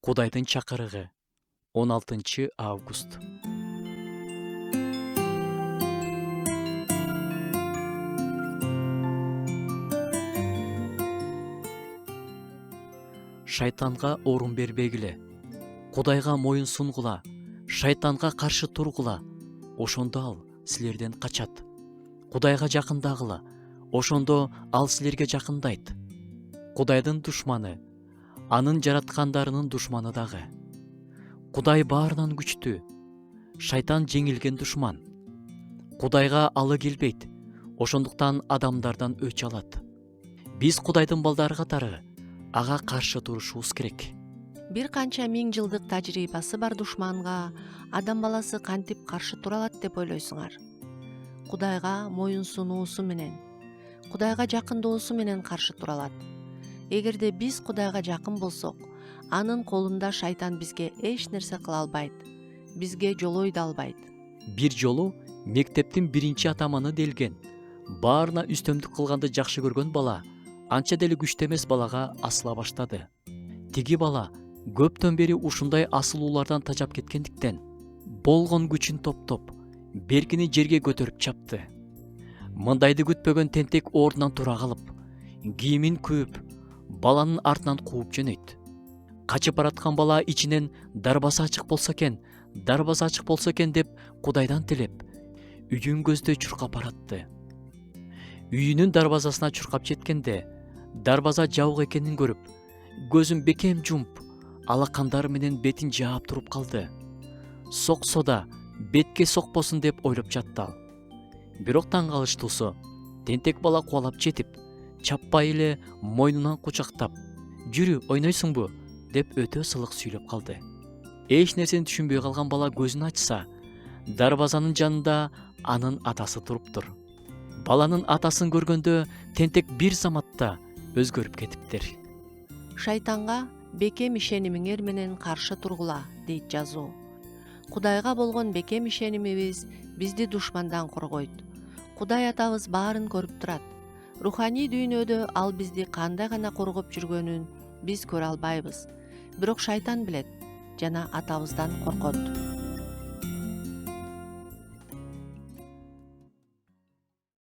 Кудайдын чакырыгы 16 август. Шайтанга орун бербегиле. Кудайга моюн сунгула, шайтанга каршы тургула. Ошондо ал силерден качат. Кудайга жакындагыла, ошондо ал силерге жакындайт. Кудайдын душманы, анын жараткандарынын душманы дагы. Кудай баарынан күчтүү, шайтан жеңилген душман. Кудайга алы келбейт, ошондуктан адамдардан өч алат. Биз Кудайдын балдары катары ага каршы турушубуз керек. Бир канча миң жылдык тажрыйбасы бар душманга адам баласы кантип каршы тура алат деп ойлойсуңар? Кудайга моюн сунуусу менен, Кудайга жакындоосу менен каршы тура алат. Эгерде биз Кудайга жакын болсок, анын колунда шайтан бизге эч нерсе кыла албайт, бизге жолой да албайт. Бир жолу мектептин биринчи атаманы делген, баарына үстөмдүк кылганды жакшы көргөн бала анча деле күчтүү эмес балага асыла баштады. Тиги бала көптөн бери ушундай асылуулардан тажап кеткендиктен болгон күчүн топтоп, беркини жерге көтөрүп чапты. Мындайды күтпөгөн тентек ордунан тура калып, кийимин күйүп, баланын артынан кууп жөнөйт. Качып бараткан бала ичинен дарбаза ачык болсо экен деп Кудайдан тилеп, үйүн көздөй чуркап баратты. Үйүнүн дарбазасына чуркап жеткенде, дарбаза жабык экенин көрүп, көзүн бекем жумуп, алакандары менен бетин жаап туруп калды. Соксо да бетке сокпосун деп ойлоп жатты ал. Бирок таң калыштуусу, тентек бала кубалап жетип, чаппай эле мойнунан кучактап, "Жүрү, ойнойсуңбу?" деп өтө сылык сүйлөп калды. Эч нерсени түшүнбөй калган бала көзүн ачса, дарбазанын жанында анын атасы туруптур. Баланын атасын көргөндө тентек бир заматта өзгөрүп кетиптир. Шайтанга бекем ишенимиңер менен каршы тургула, дейт жазуу. Кудайга болгон бекем ишенимибиз бизди душмандан коргойт. Кудай атабыз баарын көрүп турат. Руханий дүйнөдө ал бизди кандай гана коргоп жүргөнүн биз көрө албайбыз. Бирок шайтан билет жана атабыздан коркот.